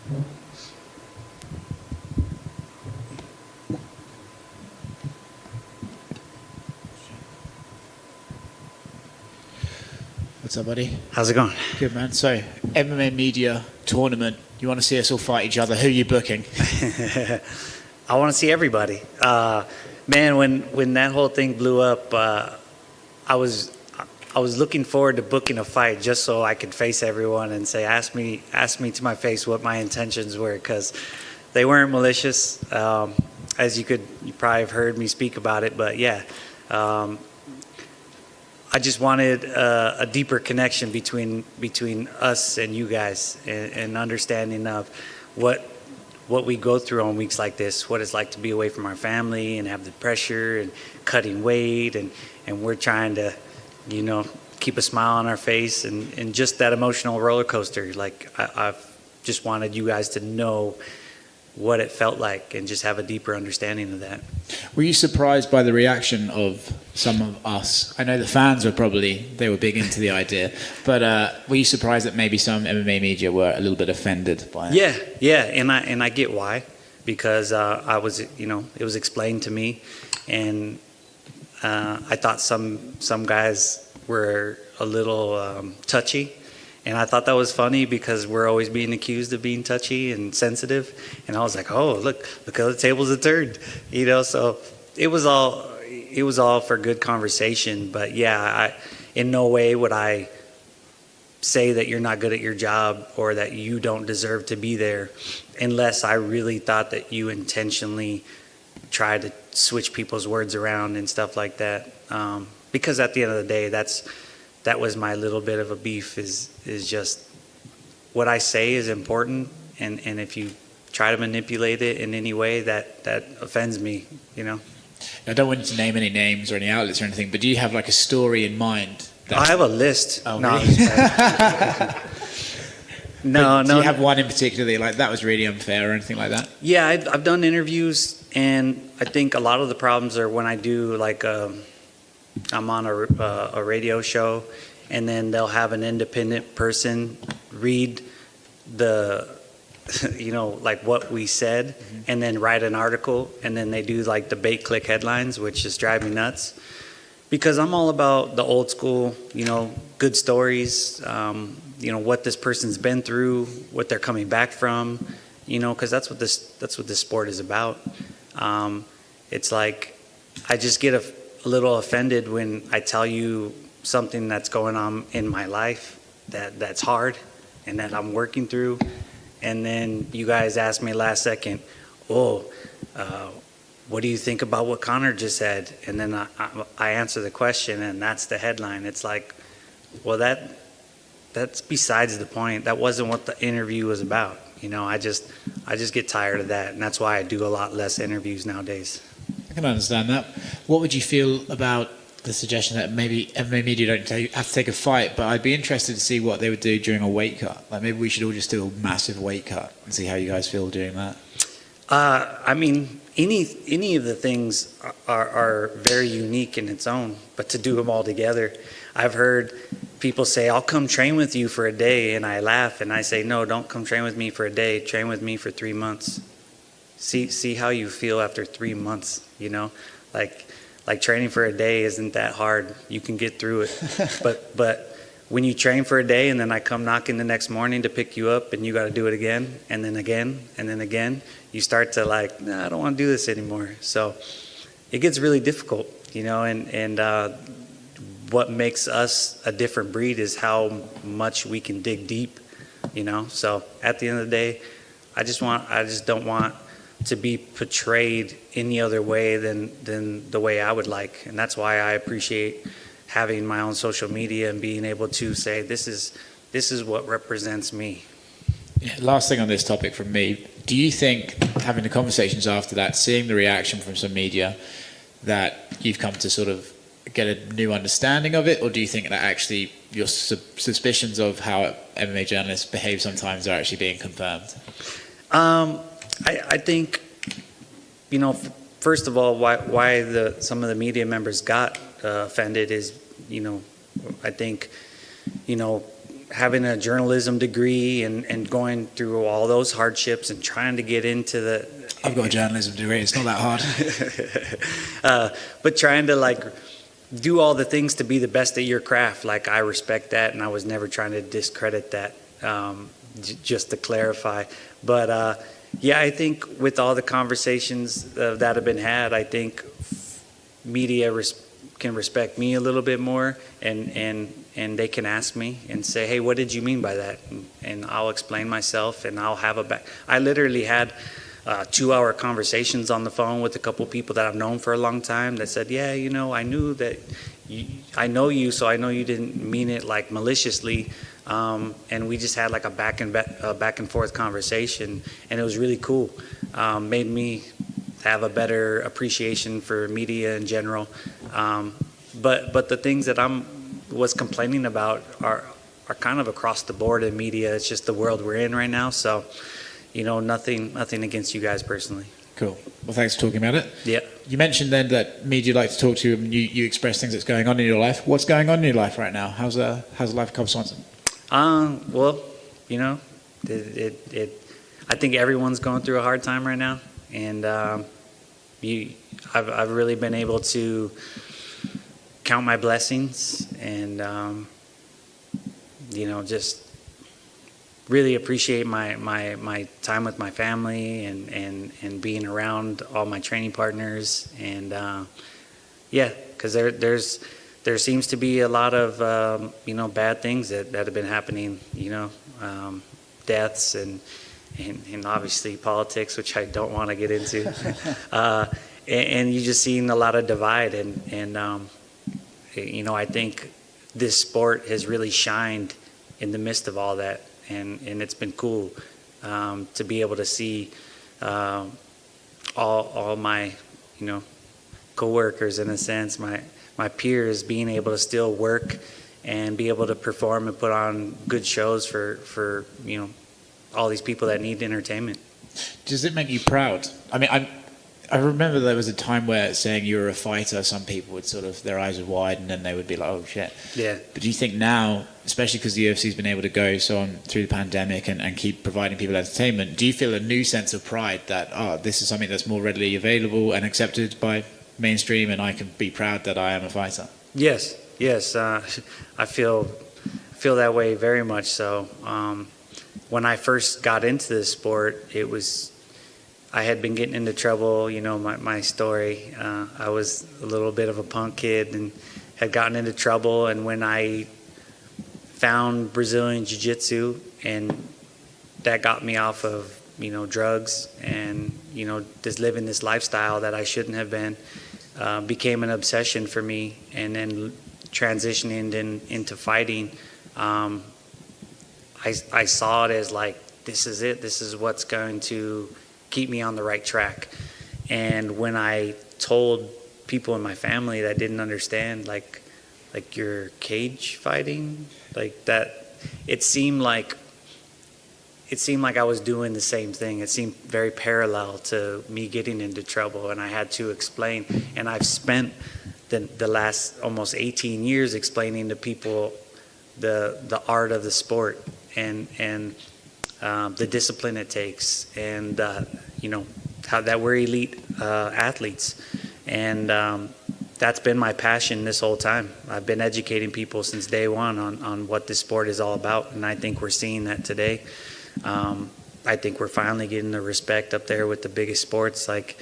What's up, buddy? How's it going? Good, man. So, MMA media tournament. You want to see us all fight each other? Who are you booking? I want to see everybody. Man, when that whole thing blew up, I was looking forward to booking a fight just so I could face everyone and say, ask me to my face what my intentions were, because they weren't malicious. As you probably have heard me speak about it, but yeah. I just wanted a deeper connection between us and you guys, and understanding of what we go through on weeks like this, what it's like to be away from our family and have the pressure and cutting weight, and we're trying to, keep a smile on our face, and just that emotional roller coaster. Like I've just wanted you guys to know what it felt like and just have a deeper understanding of that. Were you surprised by the reaction of some of us? I know the fans were they were big into the idea, but were you surprised that maybe some MMA media were a little bit offended by it? Yeah, and I get why, because I was, it was explained to me, and I thought some guys were a little touchy. And I thought that was funny because we're always being accused of being touchy and sensitive. And I was like, oh, look how the tables have turned, So it was all for good conversation. But yeah, in no way would I say that you're not good at your job or that you don't deserve to be there, unless I really thought that you intentionally tried to switch people's words around and stuff like that. Because at the end of the day, that was my little bit of a beef, is just what I say is important, and if you try to manipulate it in any way, that offends me, I don't want you to name any names or any outlets or anything, but do you have like a story in mind? I have a list. Oh, no, really? No. Do you have one in particular that you're like, that was really unfair or anything like that? Yeah, I've done interviews, and I think a lot of the problems are when I do I'm on a radio show, and then they'll have an independent person read the, like what we said, mm-hmm. and then write an article, and then they do like the bait click headlines, which just drive me nuts, because I'm all about the old school, good stories, what this person's been through, what they're coming back from, because that's what this sport is about. It's like I just get a little offended when I tell you something that's going on in my life that's hard and that I'm working through, and then you guys ask me last second, what do you think about what Connor just said? And then I answer the question, and that's the headline. It's like, well, that's besides the point. That wasn't what the interview was about. I just get tired of that, and that's why I do a lot less interviews nowadays. I can understand that. What would you feel about the suggestion that maybe MMA media don't have to take a fight, but I'd be interested to see what they would do during a weight cut. Like maybe we should all just do a massive weight cut and see how you guys feel doing that. I mean, any of the things are very unique in its own, but to do them all together, I've heard people say, I'll come train with you for a day, and I laugh and I say, no, don't come train with me for a day, train with me for 3 months. See how you feel after 3 months, like training for a day isn't that hard. You can get through it. But when you train for a day and then I come knocking the next morning to pick you up and you got to do it again and then again and then again, you start to like, nah, I don't want to do this anymore. So it gets really difficult, and what makes us a different breed is how much we can dig deep, So at the end of the day, I just don't want to be portrayed any other way than the way I would like. And that's why I appreciate having my own social media and being able to say, this is what represents me. Yeah, last thing on this topic from me, do you think, having the conversations after that, seeing the reaction from some media, that you've come to sort of get a new understanding of it, or do you think that actually your suspicions of how MMA journalists behave sometimes are actually being confirmed? I think, first of all, why some of the media members got offended is, I think, having a journalism degree and going through all those hardships and trying to get into the. I've got a journalism degree. It's not that hard. But trying to like do all the things to be the best at your craft, like I respect that, and I was never trying to discredit that. Just to clarify, but yeah, I think with all the conversations that have been had, I think media can respect me a little bit more, and they can ask me and say, hey, what did you mean by that? And I'll explain myself, and I'll have I literally had 2-hour conversations on the phone with a couple people that I've known for a long time that said, yeah, you know, I knew that I know you, so I know you didn't mean it like maliciously. And we just had like a back and forth conversation, and it was really cool. Made me have a better appreciation for media in general. But the things that was complaining about are kind of across the board in media. It's just the world we're in right now. So, you know, nothing against you guys personally. Cool. Well, thanks for talking about it. Yeah. You mentioned then that media like to talk to you, and you express things that's going on in your life. What's going on in your life right now? How's the life of Cub Swanson? Well, you know, I think everyone's going through a hard time right now, and I've really been able to count my blessings, and you know, just really appreciate my time with my family and being around all my training partners, and yeah, because there seems to be a lot of you know, bad things that have been happening, you know, deaths and obviously politics, which I don't want to get into, and you just seen a lot of divide, and you know, I think this sport has really shined in the midst of all that, and it's been cool to be able to see all my, you know, coworkers, in a sense, my peers being able to still work and be able to perform and put on good shows for you know, all these people that need entertainment. Does it make you proud? I mean, I remember there was a time where saying you were a fighter, some people would sort of, their eyes would widen and they would be like, oh shit. Yeah. But do you think now, especially because the UFC's been able to go so on through the pandemic and keep providing people entertainment, do you feel a new sense of pride that, oh, this is something that's more readily available and accepted by mainstream, and I can be proud that I am a fighter? Yes. I feel that way very much so. When I first got into this sport, I had been getting into trouble. You know, my story. I was a little bit of a punk kid and had gotten into trouble. And when I found Brazilian Jiu-Jitsu, and that got me off of, you know, drugs and, you know, just living this lifestyle that I shouldn't have been, became an obsession for me. And then transitioning into fighting, I saw it as like, this is it. This is what's going to keep me on the right track. And when I told people in my family that didn't understand, like you're cage fighting, like that, it seemed like I was doing the same thing. It seemed very parallel to me getting into trouble, and I had to explain. And I've spent the last almost 18 years explaining to people the art of the sport and the discipline it takes, and you know, how that we're elite athletes, and that's been my passion this whole time. I've been educating people since day one on what this sport is all about, and I think we're seeing that today. I think we're finally getting the respect up there with the biggest sports. Like,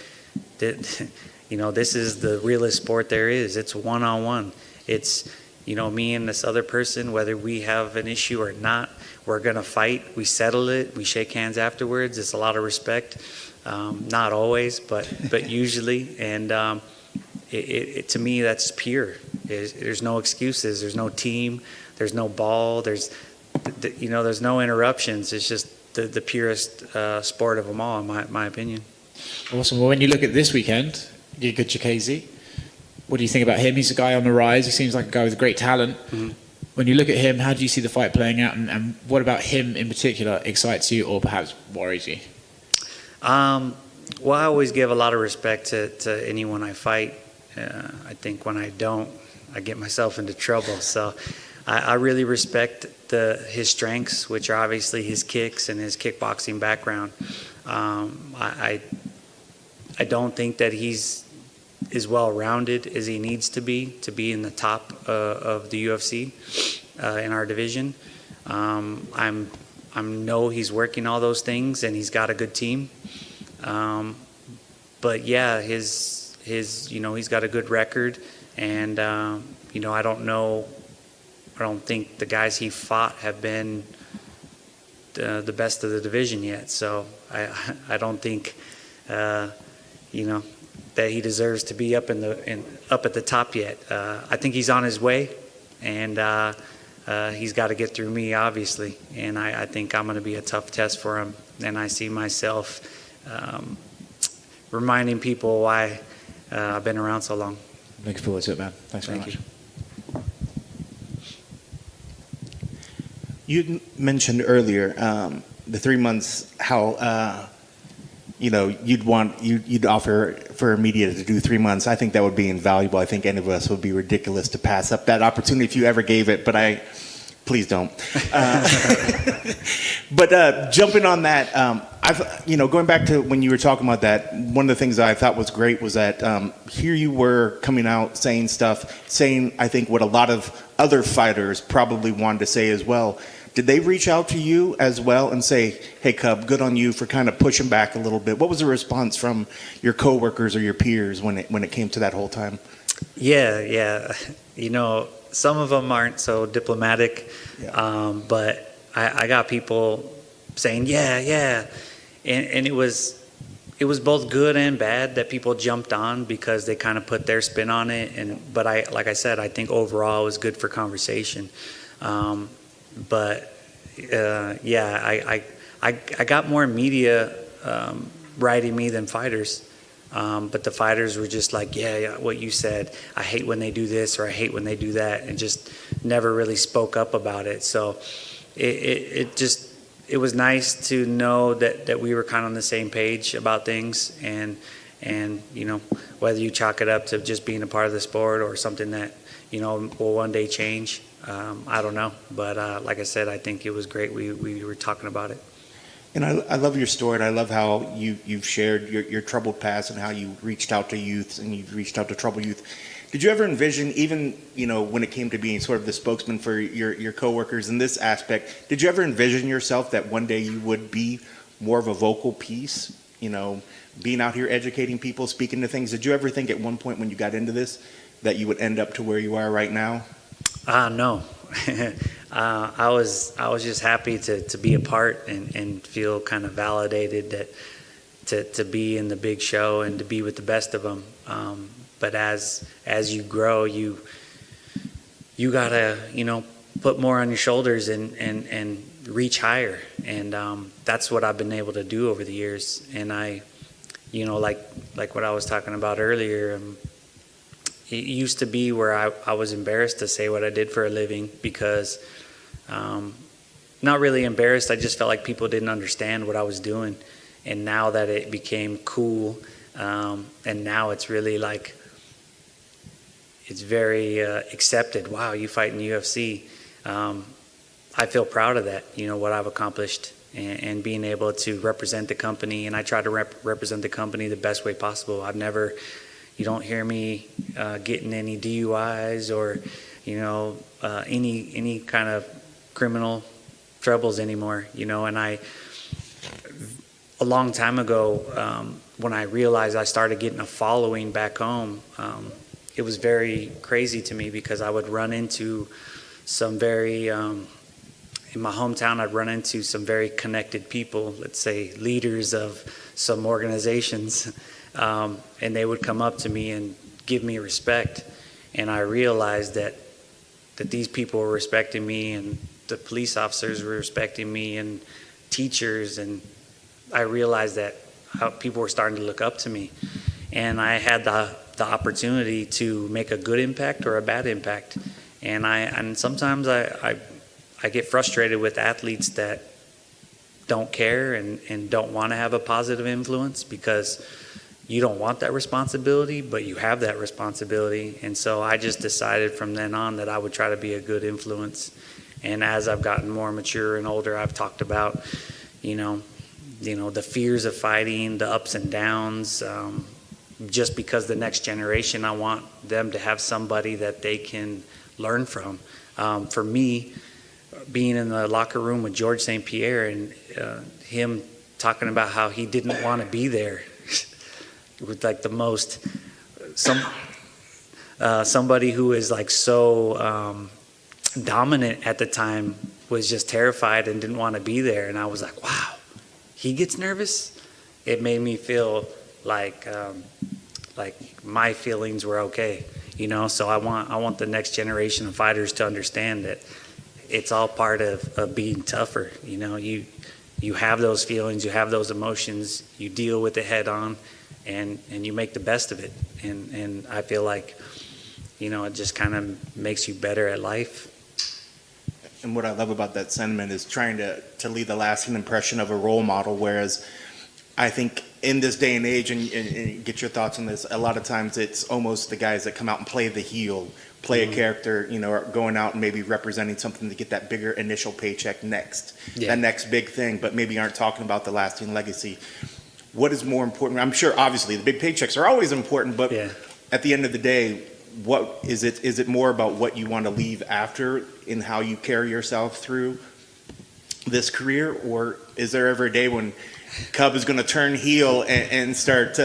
you know, this is the realest sport there is. It's one-on-one. It's, you know, me and this other person, whether we have an issue or not, we're going to fight. We settle it. We shake hands afterwards. It's a lot of respect. Not always, but usually. And to me, that's pure. There's no excuses. There's no team. There's no ball. There's no interruptions. It's just the purest sport of them all, in my opinion. Awesome. Well, when you look at this weekend, Giga Chikadze, what do you think about him? He's a guy on the rise. He seems like a guy with great talent. Mm-hmm. When you look at him, how do you see the fight playing out, and what about him in particular excites you or perhaps worries you? Well, I always give a lot of respect to anyone I fight. I think when I don't, I get myself into trouble. So I really respect his strengths, which are obviously his kicks and his kickboxing background. I don't think that he's as well-rounded as he needs to be in the top of the UFC in our division. I know he's working all those things, and he's got a good team. But yeah, his he's got a good record, and I don't think the guys he fought have been the best of the division yet. So I don't think that he deserves to be up at the top yet. I think he's on his way, and he's got to get through me, obviously. And I think I'm going to be a tough test for him. And I see myself reminding people why I've been around so long. Looking forward to it, man. Thanks very much. You mentioned earlier the 3 months, how you'd offer for media to do 3 months. I think that would be invaluable. I think any of us would be ridiculous to pass up that opportunity if you ever gave it, but please don't. But jumping on that, going back to when you were talking about that, one of the things that I thought was great was that here you were coming out saying, I think what a lot of other fighters probably wanted to say as well. Did they reach out to you as well and say, hey, Cub, good on you for kind of pushing back a little bit? What was the response from your coworkers or your peers when it came to that whole time? Yeah. Some of them aren't so diplomatic, but I got people saying, yeah. And it was both good and bad that people jumped on because they kind of put their spin on it. But like I said, I think overall it was good for conversation. But I got more media writing me than fighters. But the fighters were just like, yeah, what you said. I hate when they do this, or I hate when they do that, and just never really spoke up about it. So it was nice to know that we were kind of on the same page about things, and whether you chalk it up to just being a part of the sport or something that will one day change. I don't know, but like I said, I think it was great. We were talking about it. And I love your story, and I love how you've shared your troubled past and how you reached out to youth and you've reached out to troubled youth. Did you ever envision, even when it came to being sort of the spokesman for your coworkers in this aspect, did you ever envision yourself that one day you would be more of a vocal piece, being out here educating people, speaking to things? Did you ever think at one point when you got into this that you would end up to where you are right now? No. I was just happy to be a part and feel kind of validated that to be in the big show and to be with the best of them. But as you grow, you gotta put more on your shoulders and reach higher. And that's what I've been able to do over the years. And I, like what I was talking about earlier. It used to be where I was embarrassed to say what I did for a living because, not really embarrassed, I just felt like people didn't understand what I was doing. And now that it became cool, and now it's really like, it's very accepted. Wow, you fight in the UFC. I feel proud of that, what I've accomplished and being able to represent the company. And I try to represent the company the best way possible. You don't hear me getting any DUIs or, any kind of criminal troubles anymore, And a long time ago, when I realized I started getting a following back home, it was very crazy to me because I would run into some very, in my hometown, I'd run into some very connected people, let's say leaders of some organizations. And they would come up to me and give me respect. And I realized that these people were respecting me, and the police officers were respecting me, and teachers. And I realized that people were starting to look up to me. And I had the opportunity to make a good impact or a bad impact. And sometimes I get frustrated with athletes that don't care and don't want to have a positive influence because you don't want that responsibility, but you have that responsibility. And so I just decided from then on that I would try to be a good influence. And as I've gotten more mature and older, I've talked about, the fears of fighting, the ups and downs, just because the next generation, I want them to have somebody that they can learn from. For me, being in the locker room with George St. Pierre and him talking about how he didn't want to be there with like the most, somebody who is like so dominant at the time was just terrified and didn't want to be there. And I was like, wow, he gets nervous? It made me feel like my feelings were okay, so I want the next generation of fighters to understand that it's all part of being tougher. You have those feelings, you have those emotions, you deal with it head on, and you make the best of it. And I feel like, it just kind of makes you better at life. And what I love about that sentiment is trying to leave the lasting impression of a role model, whereas I think in this day and age, and get your thoughts on this, a lot of times it's almost the guys that come out and play the heel, play a character, are going out and maybe representing something to get that bigger initial paycheck next, that next big thing, but maybe aren't talking about the lasting legacy. What is more important? I'm sure, obviously, the big paychecks are always important, but at the end of the day, what is it? Is it more about what you want to leave after in how you carry yourself through this career, or is there ever a day when Cub is going to turn heel and start,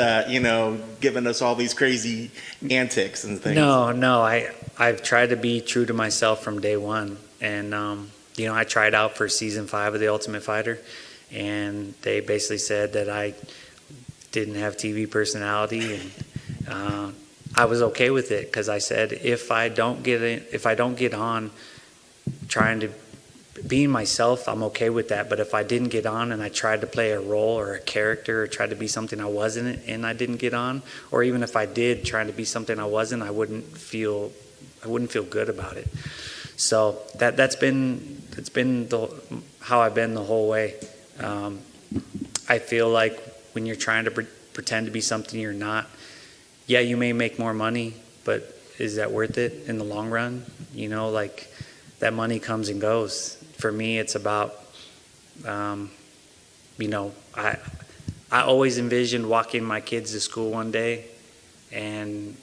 giving us all these crazy antics and things? No, I've tried to be true to myself from day one. And, I tried out for season 5 of The Ultimate Fighter, and they basically said that I didn't have TV personality, and I was okay with it, because I said, if I don't get on trying to being myself, I'm okay with that. But if I didn't get on and I tried to play a role or a character or tried to be something I wasn't and I didn't get on, or even if I did trying to be something I wasn't, I wouldn't feel good about it. So that's been how I've been the whole way. I feel like when you're trying to pretend to be something you're not, you may make more money, but is that worth it in the long run? That money comes and goes. For me, it's about, I always envisioned walking my kids to school one day, and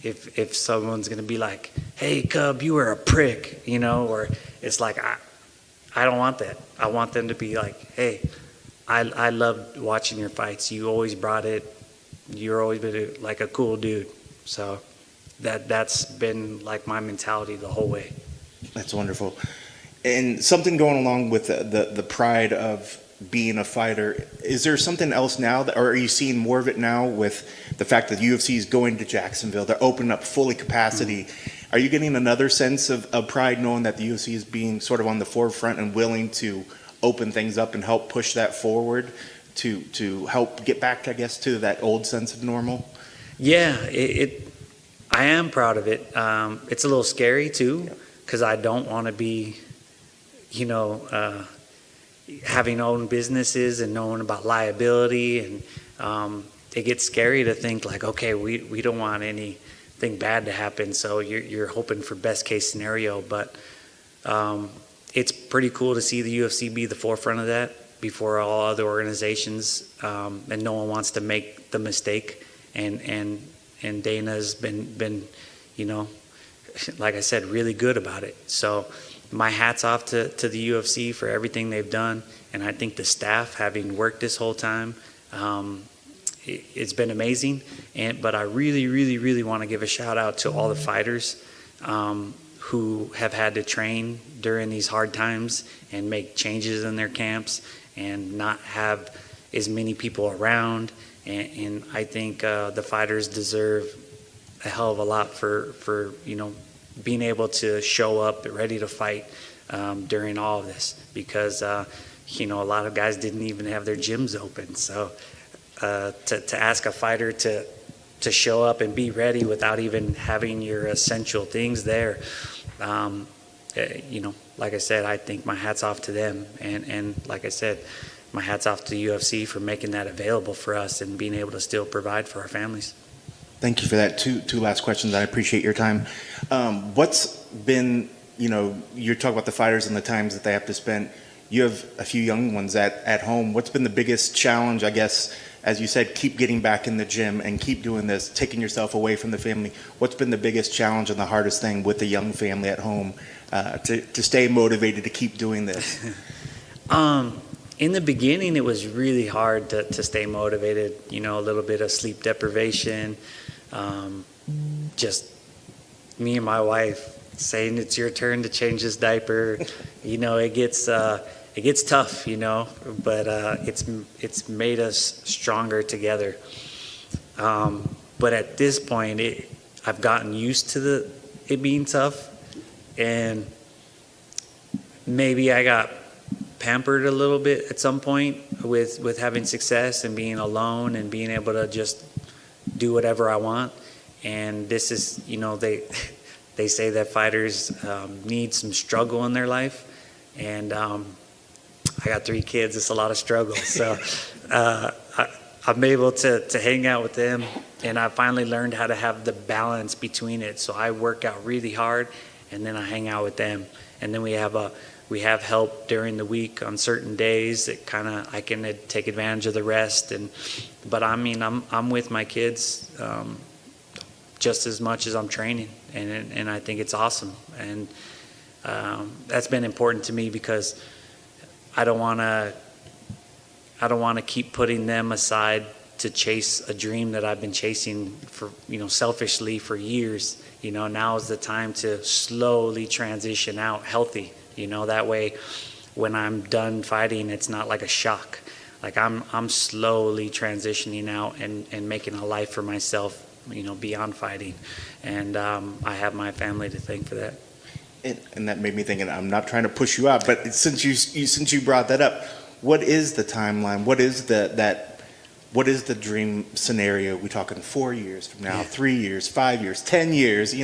if someone's going to be like, hey, Cub, you were a prick, or it's like, I don't want that. I want them to be like, hey, I loved watching your fights. You always brought it. You're always been like a cool dude. So that's been like my mentality the whole way. That's wonderful. And something going along with the pride of being a fighter, is there something else now, or are you seeing more of it now with the fact that UFC is going to Jacksonville? They're opening up fully capacity. Are you getting another sense of pride knowing that the UFC is being sort of on the forefront and willing to open things up and help push that forward to help get back, I guess, to that old sense of normal? Yeah, I am proud of it. It's a little scary too, because I don't want to be, having owned businesses and knowing about liability, and it gets scary to think like, okay, we don't want anything bad to happen, so you're hoping for best case scenario. But it's pretty cool to see the UFC be the forefront of that before all other organizations, and no one wants to make the mistake. And Dana's been, like I said, really good about it. So my hat's off to the UFC for everything they've done. And I think the staff, having worked this whole time, it's been amazing. But I really, really, really want to give a shout out to all the fighters who have had to train during these hard times and make changes in their camps and not have as many people around. And I think the fighters deserve a hell of a lot for being able to show up ready to fight during all of this, because a lot of guys didn't even have their gyms open. So to ask a fighter to show up and be ready without even having your essential things there, like I said, I think my hat's off to them. And like I said, my hat's off to the UFC for making that available for us and being able to still provide for our families. Thank you for that. Two last questions. I appreciate your time. What's been, you're talking about the fighters and the times that they have to spend. You have a few young ones at home. What's been the biggest challenge, I guess, as you said, keep getting back in the gym and keep doing this, taking yourself away from the family? What's been the biggest challenge and the hardest thing with the young family at home to stay motivated to keep doing this? In the beginning, it was really hard to stay motivated. A little bit of sleep deprivation, just me and my wife saying it's your turn to change this diaper. It gets tough, but it's made us stronger together. But at this point, I've gotten used to it being tough, and maybe I got pampered a little bit at some point with having success and being alone and being able to just do whatever I want. And this is, they say that fighters need some struggle in their life, and I got 3 kids. It's a lot of struggle. So I'm able to hang out with them, and I finally learned how to have the balance between it. So I work out really hard, and then I hang out with them. And then we have help during the week on certain days that I can take advantage of the rest. But I'm with my kids just as much as I'm training, and I think it's awesome. And that's been important to me because I don't want to keep putting them aside to chase a dream that I've been chasing for, selfishly for years. Now is the time to slowly transition out healthy. That way when I'm done fighting, it's not like a shock. Like I'm slowly transitioning out and making a life for myself, beyond fighting. And I have my family to thank for that. And that made me think, and I'm not trying to push you out, but since you brought that up, what is the timeline? What is the dream scenario? We talking 4 years from now, 3 years, 5 years, 10 years?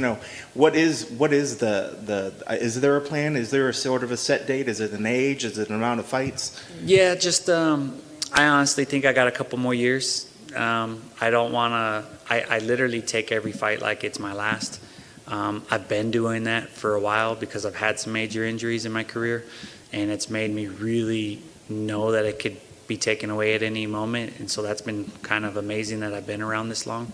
What is the is there a plan? Is there a sort of a set date? Is it an age? Is it an amount of fights? Yeah, just I honestly think I got a couple more years. I don't want to. I literally take every fight like it's my last. I've been doing that for a while because I've had some major injuries in my career, and it's made me really know that it could be taken away at any moment. And so that's been kind of amazing that I've been around this long.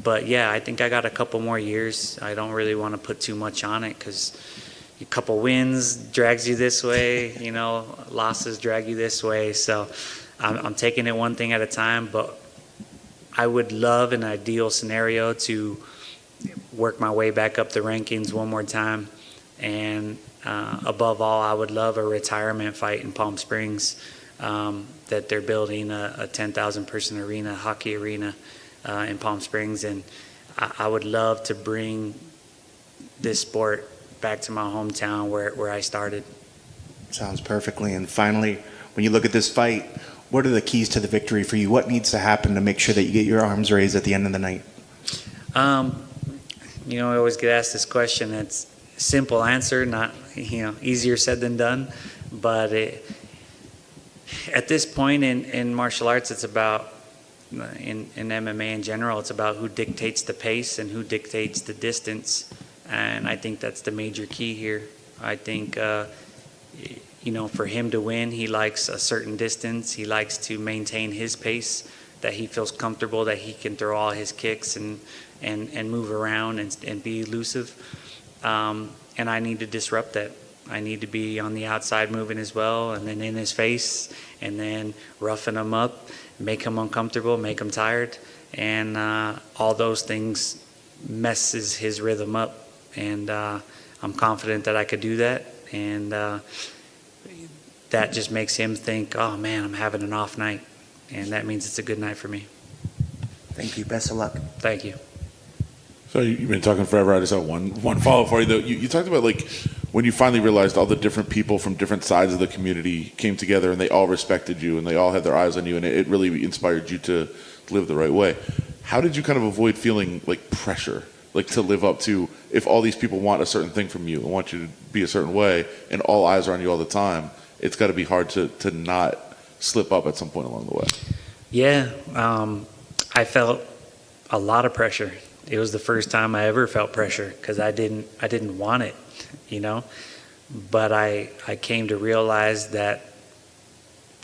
But yeah, I think I got a couple more years. I don't really want to put too much on it because a couple wins drags you this way, losses drag you this way. So I'm taking it one thing at a time, but I would love an ideal scenario to work my way back up the rankings one more time. And above all, I would love a retirement fight in Palm Springs, that they're building a 10,000 person arena, hockey arena in Palm Springs. And I would love to bring this sport back to my hometown where I started. Sounds perfectly. And finally, when you look at this fight, what are the keys to the victory for you? What needs to happen to make sure that you get your arms raised at the end of the night? I always get asked this question. It's a simple answer, not easier said than done. But at this point in martial arts, it's about, in MMA in general, it's about who dictates the pace and who dictates the distance. And I think that's the major key here. I think, for him to win, he likes a certain distance. He likes to maintain his pace, that he feels comfortable, that he can throw all his kicks and move around and be elusive. And I need to disrupt that. I need to be on the outside moving as well, and then in his face, and then roughing him up, make him uncomfortable, make him tired. And all those things messes his rhythm up. And I'm confident that I could do that. And that just makes him think, oh man, I'm having an off night. And that means it's a good night for me. Thank you. Best of luck. Thank you. So you've been talking forever. I just have one follow-up for you, though. You talked about, when you finally realized all the different people from different sides of the community came together and they all respected you and they all had their eyes on you, and it really inspired you to live the right way. How did you kind of avoid feeling like pressure, to live up to, if all these people want a certain thing from you and want you to be a certain way and all eyes are on you all the time, it's got to be hard to not slip up at some point along the way. Yeah, I felt a lot of pressure. It was the first time I ever felt pressure because I didn't want it, you know. But I came to realize that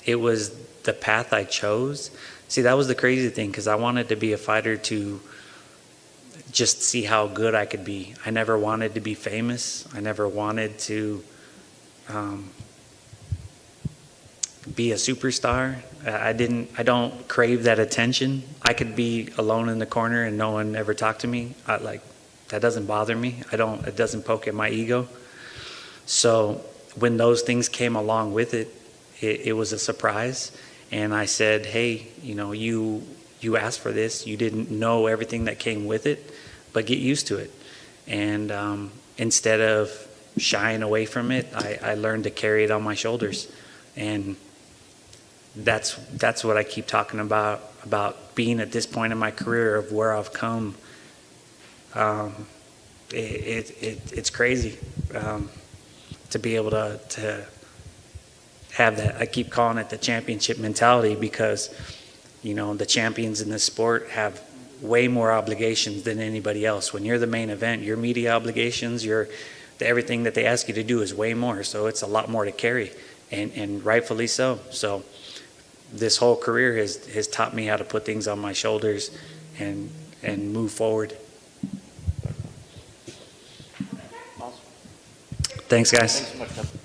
it was the path I chose. See, that was the crazy thing, because I wanted to be a fighter to just see how good I could be. I never wanted to be famous. I never wanted to be a superstar. I don't crave that attention. I could be alone in the corner and no one ever talked to me. That doesn't bother me. It doesn't poke at my ego. So when those things came along with it, it was a surprise. And I said, hey, you know, you asked for this. You didn't know everything that came with it, but get used to it. And instead of shying away from it, I learned to carry it on my shoulders. And that's what I keep talking about being at this point in my career of where I've come. It's crazy to be able to have that. I keep calling it the championship mentality because, you know, the champions in this sport have way more obligations than anybody else. When you're the main event, your media obligations, everything that they ask you to do is way more. So it's a lot more to carry, and rightfully so. So this whole career has taught me how to put things on my shoulders and move forward. Awesome. Thanks, guys. Thanks so much, Cub.